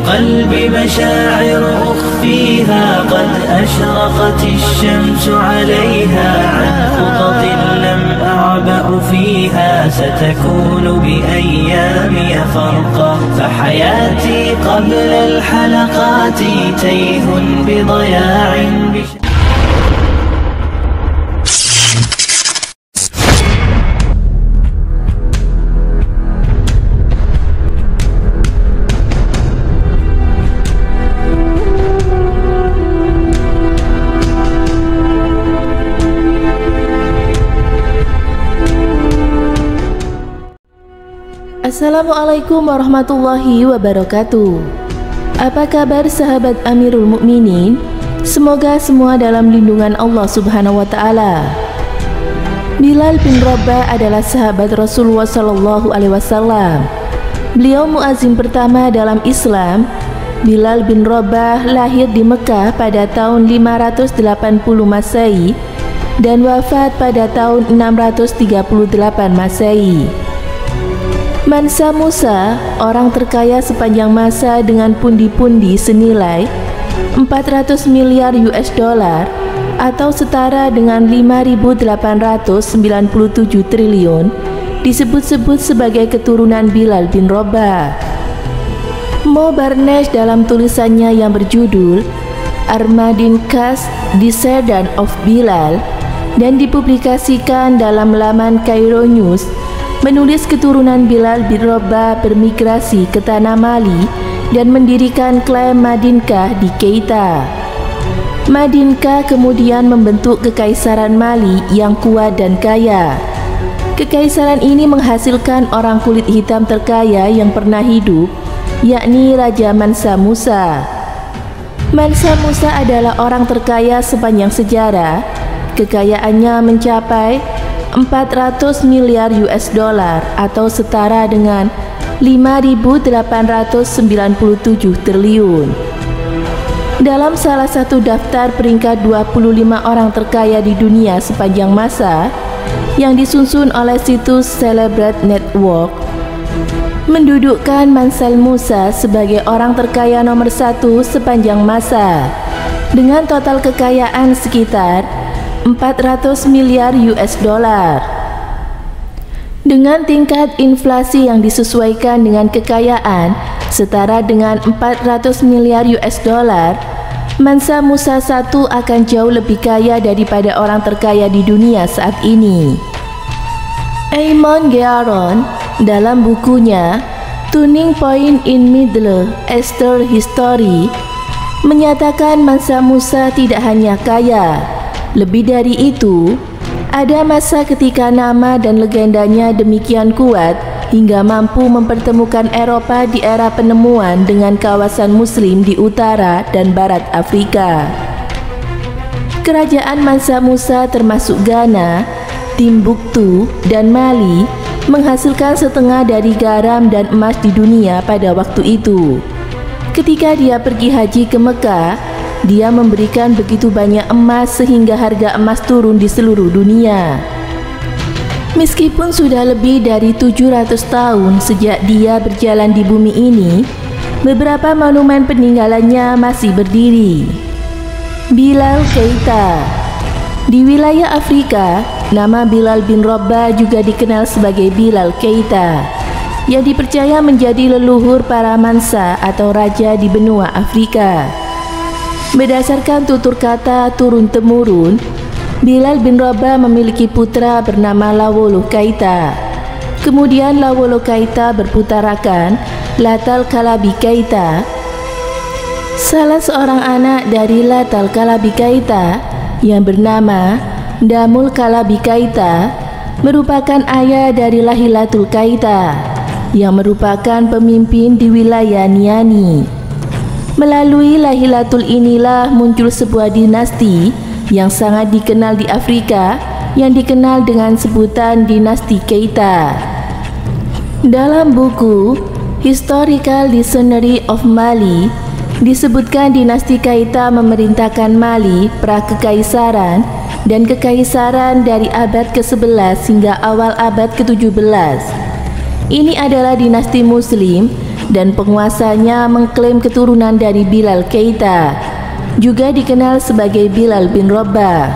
قلبي مشاعر أخفيها قد أشرقت الشمس عليها عن خطط لم أعبأ فيها ستكون بأيامي فرقا فحياتي قبل الحلقات تيه بضياع Assalamualaikum warahmatullahi wabarakatuh. Apa kabar sahabat Amirul Mukminin? Semoga semua dalam lindungan Allah Subhanahu wa taala. Bilal bin Rabah adalah sahabat Rasulullah sallallahu alaihi wasallam. Beliau muazin pertama dalam Islam. Bilal bin Rabah lahir di Mekah pada tahun 580 Masehi dan wafat pada tahun 638 Masehi. Mansa Musa, orang terkaya sepanjang masa dengan pundi-pundi senilai 400 miliar US dollar atau setara dengan 5.897 triliun, disebut-sebut sebagai keturunan Bilal bin Rabah. Mo Barnesh dalam tulisannya yang berjudul Ahmadin Kas Descendant of Bilal dan dipublikasikan dalam laman Cairo News menulis keturunan Bilal bin Rabah bermigrasi ke tanah Mali dan mendirikan klan Madinkah di Keita. Madinkah kemudian membentuk kekaisaran Mali yang kuat dan kaya. Kekaisaran ini menghasilkan orang kulit hitam terkaya yang pernah hidup, yakni Raja Mansa Musa. Mansa Musa adalah orang terkaya sepanjang sejarah. Kekayaannya mencapai 400 miliar US dollar atau setara dengan 5.897 triliun. Dalam salah satu daftar peringkat 25 orang terkaya di dunia sepanjang masa yang disusun oleh situs Celebrate Network, mendudukkan Mansa Musa sebagai orang terkaya nomor 1 sepanjang masa dengan total kekayaan sekitar 400 miliar US dollar. Dengan tingkat inflasi yang disesuaikan dengan kekayaan setara dengan 400 miliar US dollar, Mansa Musa I akan jauh lebih kaya daripada orang terkaya di dunia saat ini. Eamon Geiron dalam bukunya Turning Point in Middle Eastern History menyatakan Mansa Musa tidak hanya kaya. Lebih dari itu, ada masa ketika nama dan legendanya demikian kuat hingga mampu mempertemukan Eropa di era penemuan dengan kawasan Muslim di utara dan barat Afrika. Kerajaan Mansa Musa termasuk Ghana, Timbuktu, dan Mali menghasilkan setengah dari garam dan emas di dunia pada waktu itu. Ketika dia pergi haji ke Mekah, dia memberikan begitu banyak emas sehingga harga emas turun di seluruh dunia. Meskipun sudah lebih dari 700 tahun sejak dia berjalan di bumi ini, beberapa monumen peninggalannya masih berdiri. Bilal Keita. Di wilayah Afrika, nama Bilal bin Rabah juga dikenal sebagai Bilal Keita, yang dipercaya menjadi leluhur para Mansa atau raja di benua Afrika. Berdasarkan tutur kata turun-temurun, Bilal bin Rabah memiliki putra bernama Lawolo Keita. Kemudian Lawolo Keita berputarakan Latal Kalabi Keita. Salah seorang anak dari Latal Kalabi Keita yang bernama Damul Kalabi Keita merupakan ayah dari Lahilatul Keita yang merupakan pemimpin di wilayah Niani. Melalui Lahilatul inilah muncul sebuah dinasti yang sangat dikenal di Afrika yang dikenal dengan sebutan dinasti Keita. Dalam buku Historical Dictionary of Mali disebutkan dinasti Keita memerintahkan Mali pra-kekaisaran dan kekaisaran dari abad ke-11 hingga awal abad ke-17. Ini adalah dinasti Muslim dan penguasanya mengklaim keturunan dari Bilal Keita, juga dikenal sebagai Bilal bin Rabah.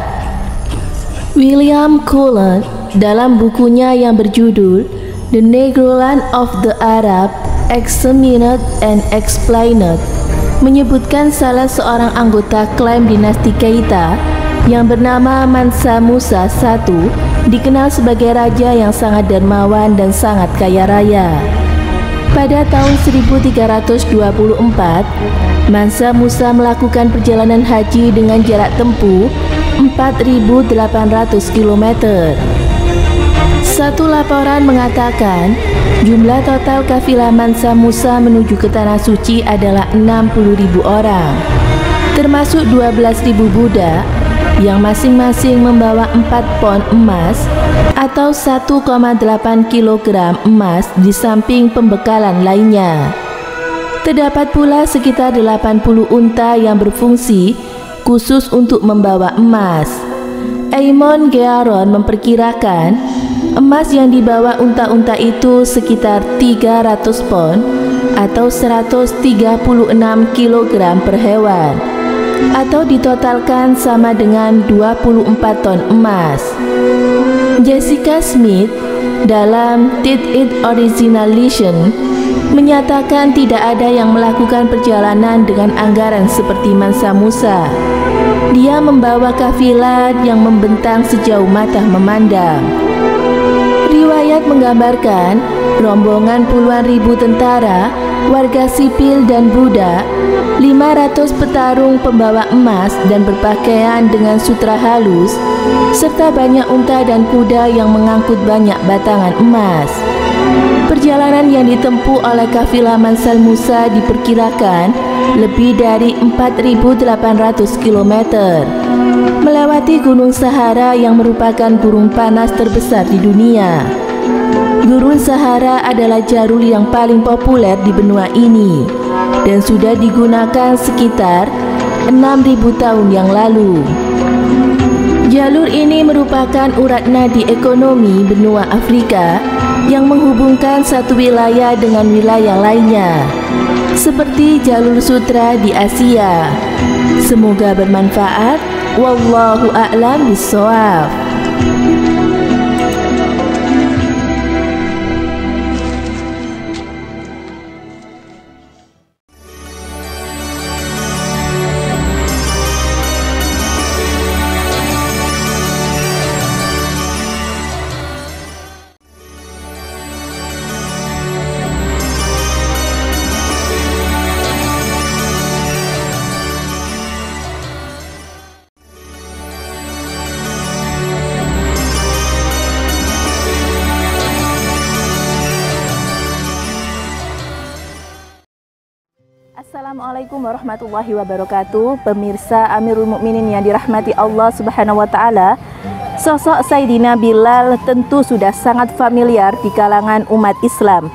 William Cullen dalam bukunya yang berjudul The Negroland of the Arab, Examined and Explained menyebutkan salah seorang anggota klaim dinasti Keita yang bernama Mansa Musa I dikenal sebagai raja yang sangat dermawan dan sangat kaya raya. Pada tahun 1324, Mansa Musa melakukan perjalanan haji dengan jarak tempuh 4.800 km. Satu laporan mengatakan jumlah total kafilah Mansa Musa menuju ke Tanah Suci adalah 60.000 orang, termasuk 12.000 budak yang masing-masing membawa 4 pon emas atau 1,8 kg emas di samping pembekalan lainnya. Terdapat pula sekitar 80 unta yang berfungsi khusus untuk membawa emas. Eamon Gearon memperkirakan emas yang dibawa unta-unta itu sekitar 300 pon atau 136 kg per hewan, atau ditotalkan sama dengan 24 ton emas. Jessica Smith dalam Did It Originalization menyatakan tidak ada yang melakukan perjalanan dengan anggaran seperti Mansa Musa. Dia membawa kafilah yang membentang sejauh mata memandang. Riwayat menggambarkan rombongan puluhan ribu tentara, warga sipil dan budak, 500 petarung pembawa emas dan berpakaian dengan sutra halus, serta banyak unta dan kuda yang mengangkut banyak batangan emas. Perjalanan yang ditempuh oleh kafilah Mansa Musa diperkirakan lebih dari 4.800 km, melewati Gunung Sahara yang merupakan gurun panas terbesar di dunia. Gurun Sahara adalah jalur yang paling populer di benua ini dan sudah digunakan sekitar 6.000 tahun yang lalu. Jalur ini merupakan urat nadi ekonomi benua Afrika yang menghubungkan satu wilayah dengan wilayah lainnya, seperti jalur sutra di Asia. Semoga bermanfaat. Wallahu a'lam bishawab. Assalamualaikum warahmatullahi wabarakatuh. Pemirsa Amirul Mukminin yang dirahmati Allah Subhanahu wa taala, sosok Sayyidina Bilal tentu sudah sangat familiar di kalangan umat Islam.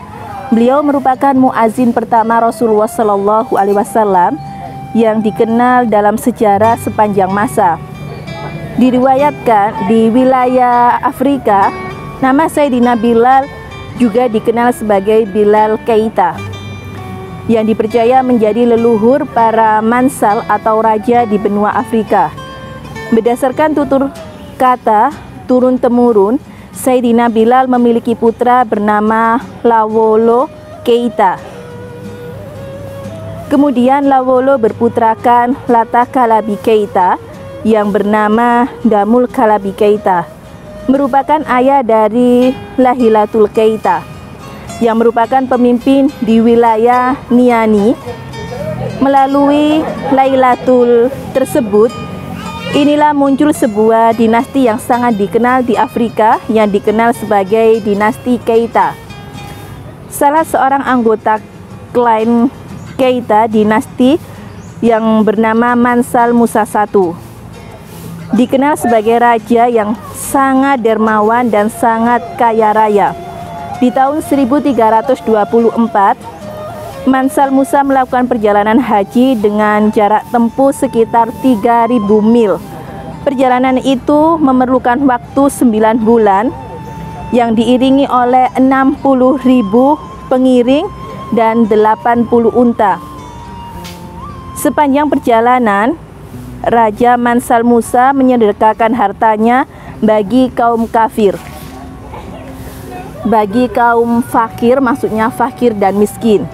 Beliau merupakan muazin pertama Rasulullah Shallallahu alaihi wasallam yang dikenal dalam sejarah sepanjang masa. Diriwayatkan di wilayah Afrika, nama Sayyidina Bilal juga dikenal sebagai Bilal Keita, yang dipercaya menjadi leluhur para mansal atau raja di benua Afrika. Berdasarkan tutur kata turun-temurun, Sayyidina Bilal memiliki putra bernama Lawolo Keita. Kemudian Lawolo berputrakan Lata Kalabi Keita yang bernama Damul Kalabi Keita, merupakan ayah dari Lahilatul Keita, yang merupakan pemimpin di wilayah Niani. Melalui Lailatul tersebut, inilah muncul sebuah dinasti yang sangat dikenal di Afrika yang dikenal sebagai dinasti Keita. Salah seorang anggota klan Keita dinasti yang bernama Mansa Musa I dikenal sebagai raja yang sangat dermawan dan sangat kaya raya. Di tahun 1324, Mansa Musa melakukan perjalanan haji dengan jarak tempuh sekitar 3.000 mil. Perjalanan itu memerlukan waktu 9 bulan yang diiringi oleh 60.000 pengiring dan 80 unta. Sepanjang perjalanan, Raja Mansal Musa menyedekahkan hartanya bagi kaum kafir. Bagi kaum fakir, maksudnya fakir dan miskin,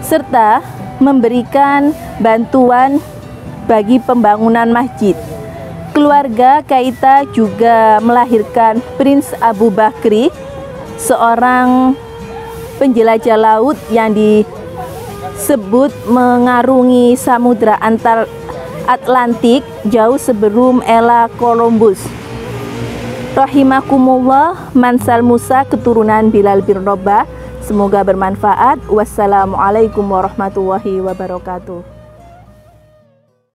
serta memberikan bantuan bagi pembangunan masjid. Keluarga Kaita juga melahirkan Prince Abu Bakri, seorang penjelajah laut yang disebut mengarungi samudra antar Atlantik jauh sebelum Ella Columbus. Rahimakumullah, Mansal Musa keturunan Bilal bin Rabah. Semoga bermanfaat. Wassalamualaikum warahmatullahi wabarakatuh.